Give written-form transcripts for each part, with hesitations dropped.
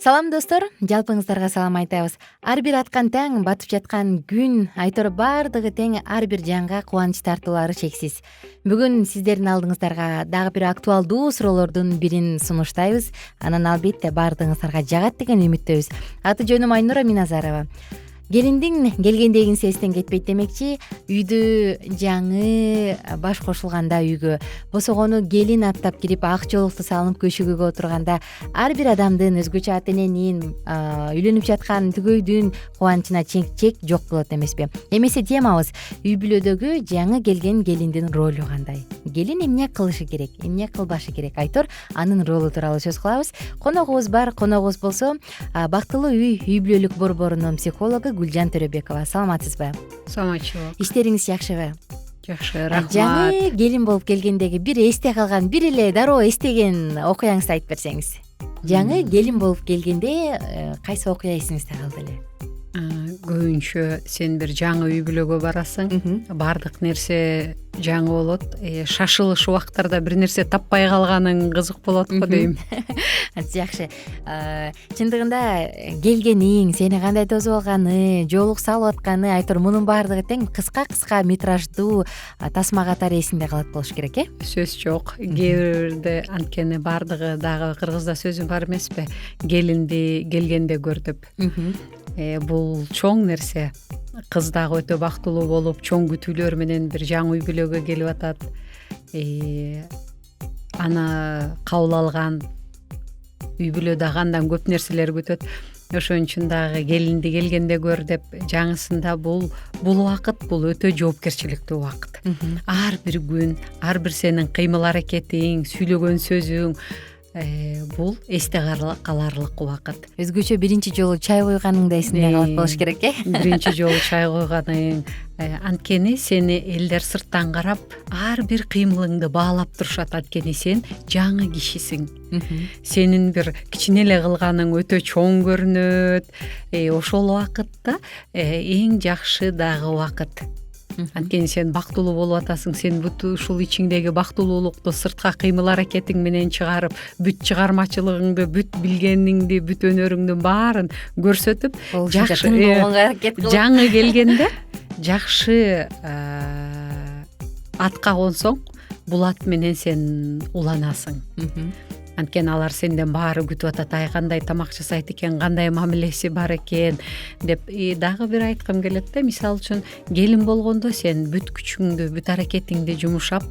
Салам достор, жалпыңыздарга салам айтабыз. Ар бир аткан таң, батып жаткан күн, айтор баардыгы тең ар бир жанга кубаныч тартуулары чексиз. Бүгүн сиздердин алдыңыздарга дагы бир актуалдуу суроолордун бирин сунуштайбыз. Анан албетте баардыгыңыздарга жагат деген үмүттөбүз. Аты жөнүм Айнура Миназарова. Келиндин келгендегин эстен кетпейт демекчи, үйдө жаңы баш кошулганда үйгө босогону келин аттап кирип ак жоолукту салынып көшөгөгө отурганда ар бир адамдын өзгөчө ата эненин үйлөнүп жаткан түгөйдүн кубанычына чек жок болот эмеспи? Эмесе темабыз үй бүлөдөгү жаңы келген келиндин ролу кандай? Келин эмне кылышы керек, эмне кылбашы керек? Айтор анын ролу тууралуу сөз кылабыз. Коногубуз бар, коногубуз болсо бактылуу үй бүлөлүк борборунун психологу Гүлжан Төрөбекова. Саламатсызбы? Саламатчылык. Иштериңиз жакшыбы? Жакшы, рахмат. Жаңы келин болуп келгендеги бир эсте калган, бир эле дароо эстеген окуяңызды айтып берсеңиз. Жаңы келин болуп келгенде кайсы окуя эсиңизде калды эле? Көбүнчө сен бир жаңы үй бүлөгө барасың, баардык нерсе жаңы болот. Шашылыш убактарда бир нерсе таппай калганың кызык болот го дейм. Жакшы. Чындыгында келгениң, сени кандай тосуп алганы, жоолук салып атканы, айтор мунун баардыгы тең кыска кметраждуу тасма катары эсиңде калат болуш керек, э? Сөз жок. Кээ бирде анткени баардыгы дагы кыргызда сөзү бар эмеспи? Келинди келгенде көр деп. Бул чоң нерсе. Кыз дагы өтө бактылуу болуп, чоң күтүүлөр менен бир жаңы үй бүлөгө келип атат. Аны кабыл алган үй бүлө дагы андан көп нерселер күтөт. Ошон үчүн дагы келинди келгенде көр деп, жаңысында бул убакыт бул өтө жоопкерчиликтүү убакыт. Ар бир күн, ар бир сенин кыймыл аракетиң, сүйлөгөн сөзүң бул эсте каларлык убакыт. Өзгөчө биринчи жолу чай койганың да эсиңде калат болуш керек, э? Биринчи жолу чай койганың, анткени сени элдер сырттан карап, ар бир кыймылыңды баалап турушат, анткени сен жаңы кишисиң. Сенин бир кичине эле кылганың өтө чоң көрүнөт. Ошол убакытта эң жакшы дагы убакыт. Анткени сен бактылуу болуп атасың, сен ушул ичиңдеги бактылуулукту сыртка кыймыл аракетиң менен чыгарып, бүт чыгармачылыгыңды, бүт билгениңди, бүт өнөрүңдүн баарын көрсөтүп, жакшы жаңы келгенде жакшы атка консоң, бул ат менен сен уланасың. Анткени алар сенден баары күтүп атат, кандай тамак жасайт экен, кандай мамилеси бар экен деп. Дагы бир айткым келет да, мисалы үчүн келин болгондо сен бүт күчүңдү, бүт аракетиңди жумшап,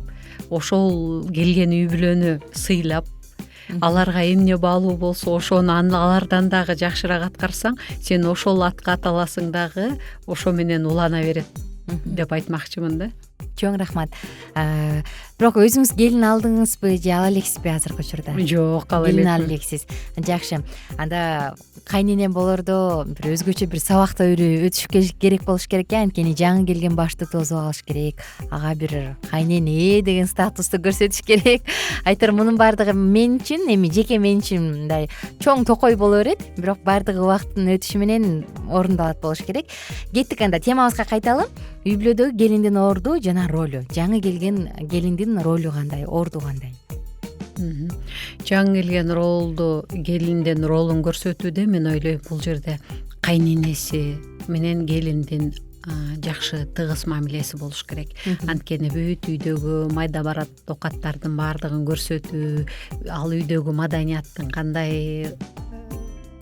ошол келген үй бүлөнү сыйлап, аларга эмне баалуу болсо ошону алардан дагы жакшыраак аткарсаң, сен ошол атка аталасың дагы, ошо менен улана берет деп айтмакчымын да. Чоң рахмат. Бирок өзүңүз келин алдыңызбы же ала элексизби азыркы учурда? Жок, ала элекмин. Келин ала элексиз. Жакшы. Анда кайненем болордо бир өзгөчө бир сабакта өтүш керек болуш керек, анткени жаңы келген башты тосуп алыш керек. Ага бир кайнене деген статусту көрсөтүш керек. Айтор мунун баардыгы мен үчүн, эми жеке мен үчүн мындай чоң токой боло берет, бирок баардыгы убакыттын өтүшү менен орундалат болуш керек. Кеттик анда темабызга кайталы. Үй бүлөдөгү келиндин орду жана ролу. Жаңы келген келиндин ролу кандай, орду кандай? Жаңы келген келиндин ролун көрсөтүүдө мен ойлойм, бул жерде кайненеси менен келиндин жакшы тыгыз мамилеси болуш керек. Анткени бүт үйдөгү майда барат окаттардын баардыгын көрсөтүү, ал үйдөгү маданияттын кандай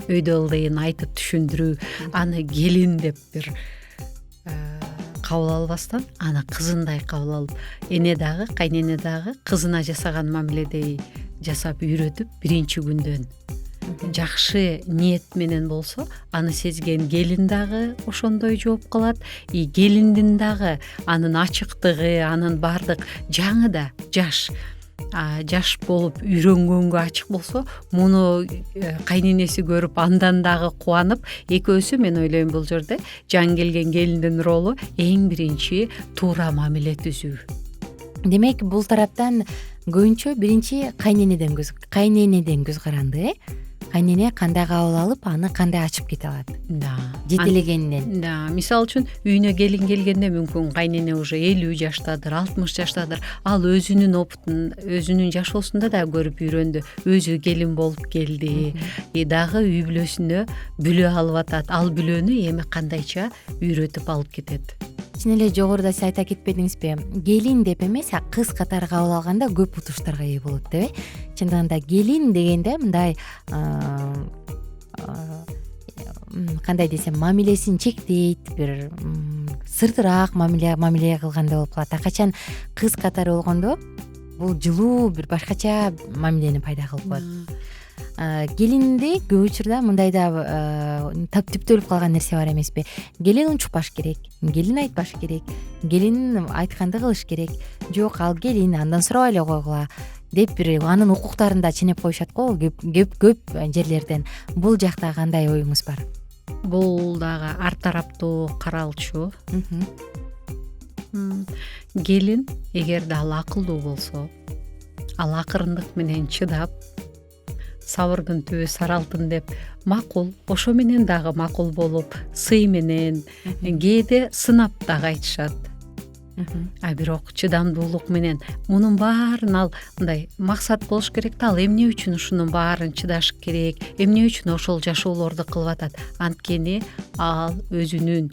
өйдө ылдыйын айтып түшүндүрүү, аны келин деп бир кабыл албастан, аны кызындай кабыл алып, эне дагы, кайнене дагы кызына жасаган мамиледей жасап үйрөтүп, биринчи күндөн жакшы ниет менен болсо, аны сезген келин дагы ошондой жооп калат. Келиндин дагы анын ачыктыгы, анын баардык жаңы да жаш болуп үйрөнгөнгө ачык болсо, муну кайненеси көрүп андан дагы кубанып, экөөсү, мен ойлойм, бул жерде жаңы келген келиндин ролу эң биринчи туура мамиле түзүү. Демек, бул тараптан көбүнчө биринчи кайненеден көз каранды, кайнене кандай кабыл алып аны кандай ачып кете алат да жетелегенинен. да мисалы үчүн үйүнө келин келгенде мүмкүн кайнене уже 50 жаштадыр, 60 жаштадыр, ал өзүнүн опытун өзүнүн жашоосунда да көрүп үйрөндү, өзү келин болуп келди, дагы үй бүлөсүнө бүлө алып атат, ал бүлөнү эми кандайча үйрөтүп алып кетет. Чын эле жогоруда сиз айта кетпедиңизби, келин деп эмес, кыз катары кабыл алганда көп утуштарга ээ болот деп чындыгында келин дегенде мындай кандай десем, мамилесин чектейт, бир сыртыраак мамиле кылгандай болуп калат. А качан кыз катары болгондо бул жылуу бир башкача мамилени пайда кылып коет. Келинде көп учурда мындай да түптөлүп калган нерсе бар эмеспи? Келин унчукпаш керек, келин айтпаш керек, келин айтканды кылыш керек, жок ал келин андан сурабай эле койгула деп бир анын укуктарын да ченеп коюшат го көп жерлерден. Бул жакта кандай оюңуз бар? Бул дагы ар тараптуу каралчу. Келин эгерде ал акылдуу болсо, ал акырындык менен чыдап, сабырдын түбү сары алтын деп макул, ошо менен дагы макул болуп, сый менен, кээде сынап дагы айтышат. А бирок чыдамдуулук менен мунун баарын ал мындай максат болуш керек да, ал эмне үчүн ушунун баарын чыдаш керек, эмне үчүн ошол жашоолорду кылып атат? Анткени ал өзүнүн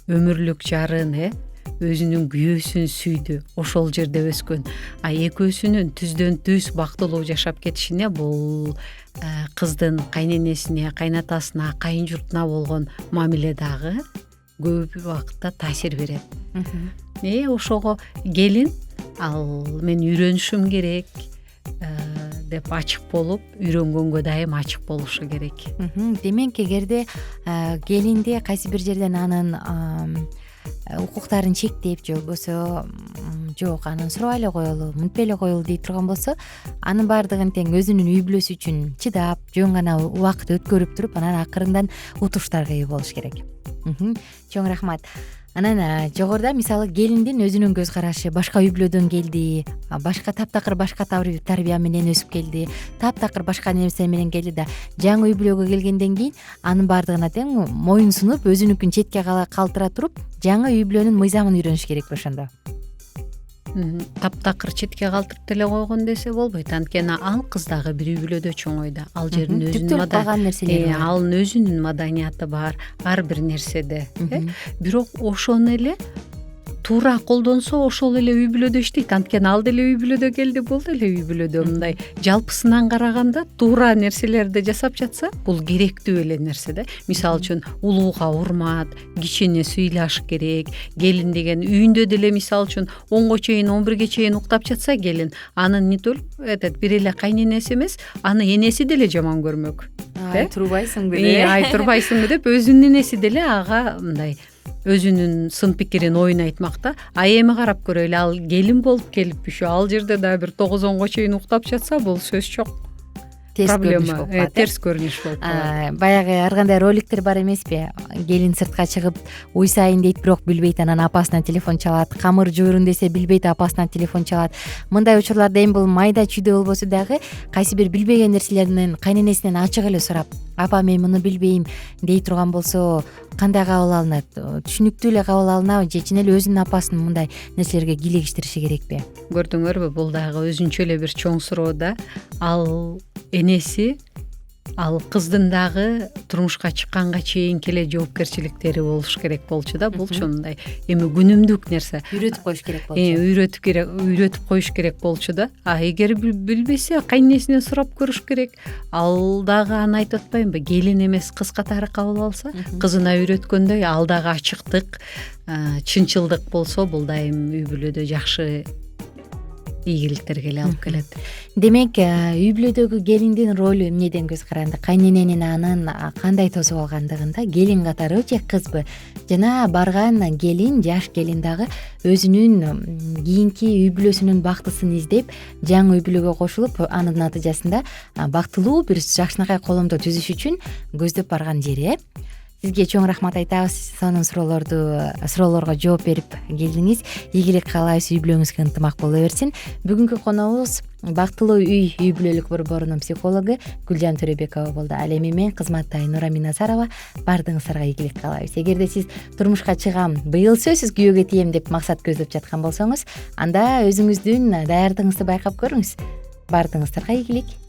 өмүрлүк жарын, өзүнүн күйөөсүн сүйдү, ошол жерде өскөн. А экөөсүнүн түздөн түз бактылуу жашап кетишине бул кыздын кайненесине, кайнатасына, кайын журтуна болгон мамиле дагы көп убакытта таасир берет. Ошого келин ал мен үйрөнүшүм керек деп ачык болуп, үйрөнгөнгө дайым ачык болушу керек. Демек, эгерде келинде кайсы бир жерден анын укуктарын чектеп же болбосо жок анын сурабай эле коелу, мынтпей эле коелу дей турган болсо, анын баардыгын тең өзүнүн үй бүлөсү үчүн чыдап, жөн гана убакыт өткөрүп туруп, анан акырындан утуштарга ээ болуш керек. Чоң рахмат. Анан жогоруда мисалы келиндин өзүнүн көз карашы, башка үй бүлөдөн келди, башка таптакыр башка тарбия менен өсүп келди, таптакыр башка нерсе менен келди да жаңы үй бүлөгө келгенден кийин анын баардыгына тең моюн сунуп, өзүнүкүн четке калтыра туруп, жаңы үй бүлөнүн мыйзамын үйрөнүш керекпи ошондо? Таптакыр четке калтырып деле койгон десе болбойт, анткени ал кыз дагы бир үй бүлөдө чоңойду. Ал жердин өзүнүн калган нерселери бар. Алын өзүнүн маданияты бар, ар бир нерседе. Бирок ошону эле туура колдонсо, ошол эле үй бүлөдө иштейт. Анткени ал деле үй бүлөдө келди, бул деле үй бүлөдө мындай жалпысынан караганда туура нерселерди жасап жатса, бул керектүү эле нерсе да. Мисалы үчүн улууга урмат, кичине сыйлаш керек. Келин деген үйүндө деле мисалы үчүн 10го чейин, 11ге чейин уктап жатса келин, анын не только бир эле кайненеси эмес, аны энеси деле жаман көрмөк. Турбайсыңбы деп. Турбайсыңбы деп өзүнүн энеси деле ага мындай өзүнүн сын пикирин, оюн айтмакта. А эми карап көрөлү, ал келин болуп келиппи, ал жерде да бир 9-10го чейин уктап жатса, бул сөз жок. Проблема терс көрүнүш болуп калат. Баягы ар кандай роликтер бар эмеспи? Келин сыртка чыгып уйсайын дейт, бирок билбейт, анан апасынан телефон чалат. Камыр жуурун десе билбейт, апасынан телефон чалат. Мындай учурларда эми бул майда чүйдө болбосо дагы кайсы бир билбеген нерселерден кайненесинен ачык эле сурап, апа мен муну билбейм дей турган болсо кандай кабыл алынат? Түшүнүктүү эле кабыл алынабы же чын эле өзүнүн апасын мындай нерселерге кийлегиштириши керекпи? Көрдүңөрбү, бул дагы өзүнчө эле бир чоң суроо да. Ал энеси, ал кыздын дагы турмушка чыкканга чейин келе жоопкерчиликтери болуш керек болчу да. Булчу мындай эми күнүмдүк нерсе. Үйрөтүп коюш керек болчу. Үйрөтүп коюш керек болчу да. А эгер билбесе, кайненесинен сурап көрүш керек. Ал дагы аны айтып атпаймынбы? Келин эмес, кыз катары кабыл алса, кызына үйрөткөндөй ал дагы ачыктык, чынчылдык болсо, бул дайым үй бүлөдө жакшы ийгиликтерге эле алып келет. Демек, үй бүлөдөгү келиндин ролу эмнеден көз каранды? Кайнененин анын кандай тосуп алгандыгында, келин катарыбы же кызбы? Жана барган келин, жаш келин дагы өзүнүн кийинки үй бүлөсүнүн бактысын издеп, жаңы үй бүлөгө кошулуп, анын натыйжасында бактылуу бир жакшынакай коломдо түзүш үчүн көздөп барган жери. сизге чоң рахмат айтабыз. Сонун суроолорго жооп берип келдиңиз. Ийгилик каалайбыз, үй бүлөңүзгө ынтымак боло берсин. Бүгүнкү конообуз бактылуу үй бүлөлүк борборунун психологу Гүлжан Төрөбекова болду. Ал эми мен кызматташтарым Нурамин Назарова. Баардыгыңыздарга ийгилик каалайбыз. Эгерде сиз турмушка чыгам, быйыл сөзсүз күйөөгө тием деп максат көздөп жаткан болсоңуз, анда өзүңүздүн даярдыгыңызды байкап көрүңүз. Баардыгыңыздарга ийгилик.